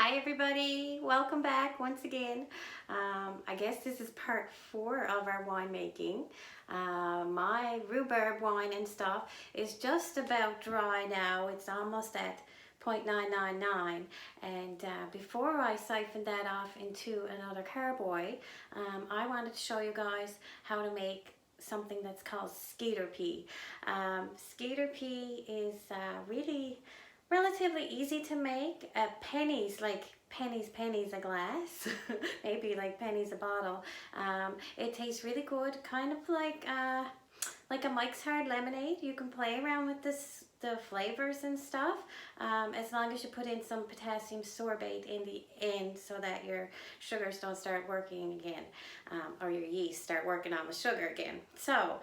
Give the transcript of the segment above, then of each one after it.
Hi everybody, welcome back once again. I guess this is part 4 of our winemaking. My rhubarb wine and stuff is just about dry now. It's almost at 0.999, and before I siphon that off into another carboy, I wanted to show you guys how to make something that's called Skeeter Pee. Skeeter Pee is really relatively easy to make. Pennies, like pennies a glass, maybe like pennies a bottle. It tastes really good, kind of like a Mike's Hard Lemonade. You can play around with the flavors and stuff, as long as you put in some potassium sorbate in the end so that your sugars don't start working again, or your yeast start working on the sugar again. So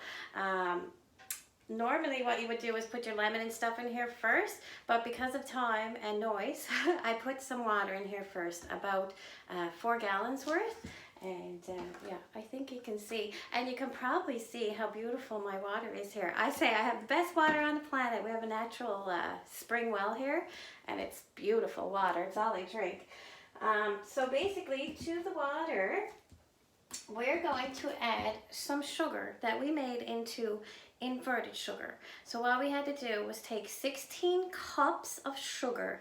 normally what you would do is put your lemon and stuff in here first, but because of time and noise, I put some water in here first, about 4 gallons worth. And yeah, I think you can see, and you can probably see how beautiful my water is here. I say I have the best water on the planet. We have a natural spring well here, and it's beautiful water. It's all I drink. So basically, to the water, we're going to add some sugar that we made into inverted sugar. So what we had to do was take 16 cups of sugar,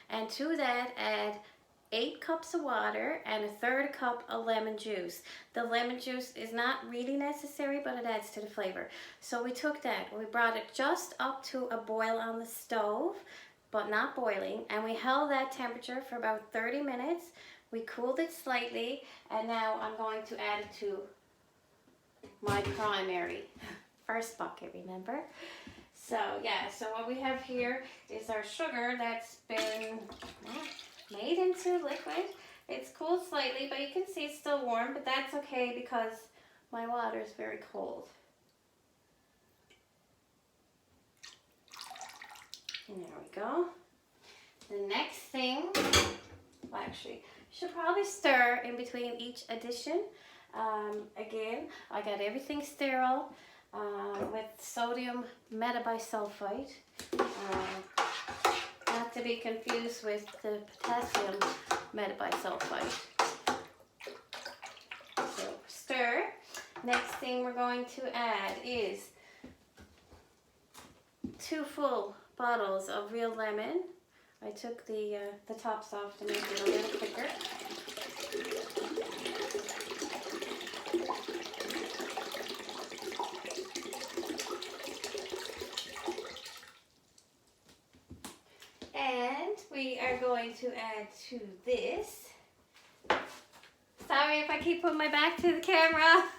and to that add 8 cups of water and 1/3 cup of lemon juice. The lemon juice is not really necessary, but it adds to the flavor. So we took that, we brought it just up to a boil on the stove, but not boiling, and we held that temperature for about 30 minutes. We cooled it slightly, and now I'm going to add it to my primary first bucket, remember? So yeah, so what we have here is our sugar that's been made into liquid. It's cooled slightly, but you can see it's still warm, but that's okay because my water is very cold. And there we go. The next thing, well, actually, you should probably stir in between each addition. Again, I got everything sterile with sodium metabisulfite. Not to be confused with the potassium metabisulfite. So stir. Next thing we're going to add is 2 full bottles of real lemon. I took the tops off to make it a little quicker. We are going to add to this. Sorry if I keep putting my back to the camera.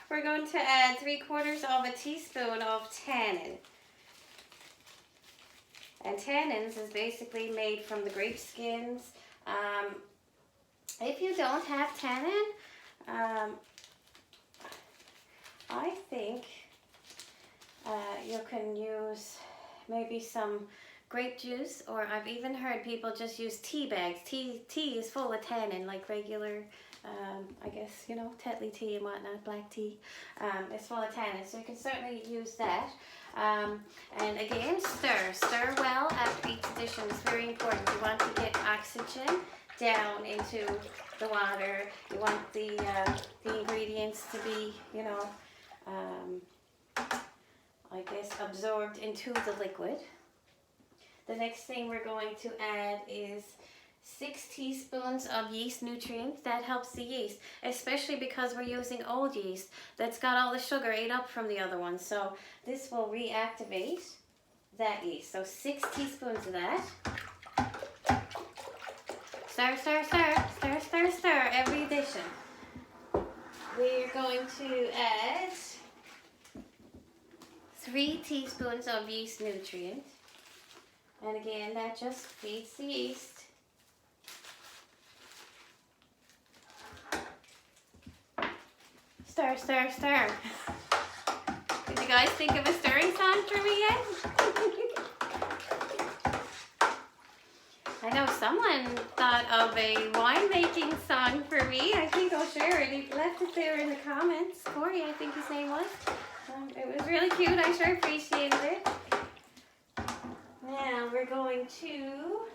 We're going to add 3/4 teaspoon of tannin. And tannins is basically made from the grape skins. If you don't have tannin, I think you can use maybe some grape juice, or I've even heard people just use tea bags. Tea is full of tannin, like regular, I guess, you know, Tetley tea and whatnot, black tea. It's full of tannin, so you can certainly use that. And again, stir well after each addition. It's very important. You want to get oxygen down into the water. You want the ingredients to be, you know, I guess absorbed into the liquid. The next thing we're going to add is 6 teaspoons of yeast nutrient. That helps the yeast, especially because we're using old yeast that's got all the sugar ate up from the other one. So this will reactivate that yeast. So 6 teaspoons of that. Stir, stir, stir, stir, stir, stir every addition. We're going to add 3 teaspoons of yeast nutrient. And again, that just feeds the yeast. Stir, stir, stir. Did you guys think of a stirring song for me yet? I know someone thought of a winemaking song for me. I think I'll share it. He left it there in the comments. Corey, I think his name was. It was really cute. I sure appreciated it. Now we're going to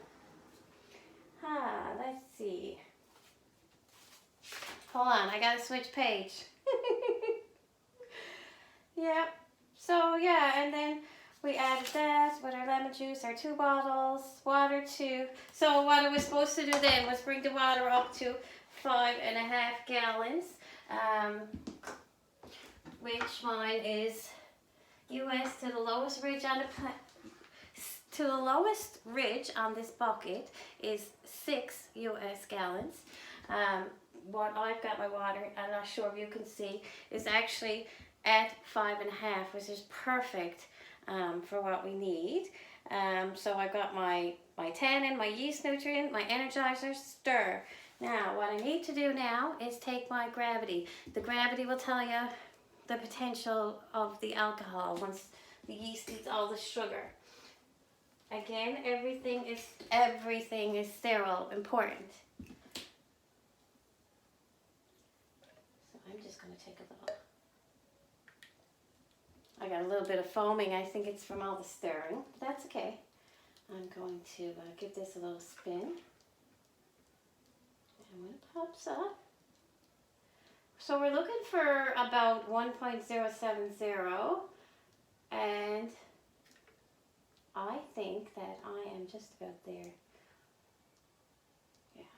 Hold on, I gotta switch page. Yeah, so yeah, and then we added that with our lemon juice, our 2 bottles, water 2. So what I was supposed to do then was bring the water up to 5.5 gallons, which mine is US to the lowest ridge on this bucket is 6 US gallons. What I've got my water, I'm not sure if you can see, is actually at 5.5, which is perfect for what we need. So I've got my tannin, my yeast nutrient, my energizer, stir. Now what I need to do now is take my gravity. The gravity will tell you the potential of the alcohol once the yeast eats all the sugar. Again, everything is sterile, important. So I'm just going to take a little. I got a little bit of foaming. I think it's from all the stirring. But that's okay. I'm going to give this a little spin. And when it pops up. So we're looking for about 1.070. And I think that I am just about there. Yeah.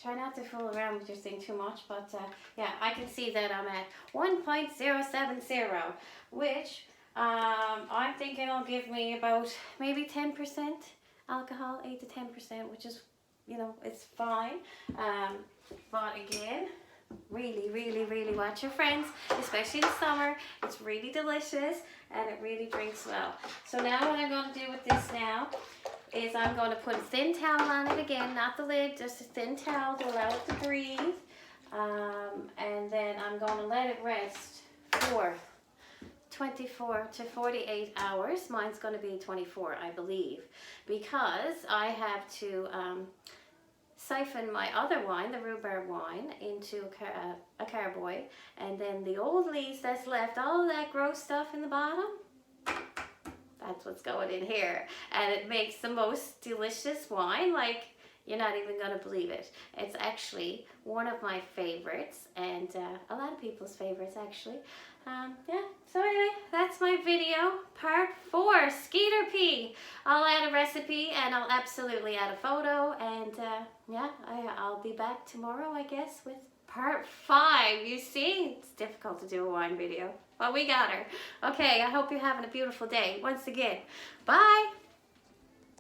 Try not to fool around with your thing too much, but yeah, I can see that I'm at 1.070, which I'm thinking will give me about maybe 10% alcohol, 8 to 10%, which is, you know, it's fine. But again, really watch your friends, especially in the summer. It's really delicious and it really drinks well. So now what I'm going to do with this now is I'm going to put a thin towel on it again, not the lid, just a thin towel to allow it to breathe. And then I'm going to let it rest for 24 to 48 hours. Mine's going to be 24, I believe, because I have to siphon my other wine, the rhubarb wine, into a carboy, and then the old leaves that's left, all of that gross stuff in the bottom, that's what's going in here, and it makes the most delicious wine. Like, you're not even going to believe it. It's actually one of my favorites, and a lot of people's favorites actually. Yeah, so anyway, that's my video, part 4, Skeeter Pee. I'll add a recipe and I'll absolutely add a photo, and yeah, I'll be back tomorrow, I guess, with part 5. You see, it's difficult to do a wine video, but we got her. Okay, I hope you're having a beautiful day. Once again, bye.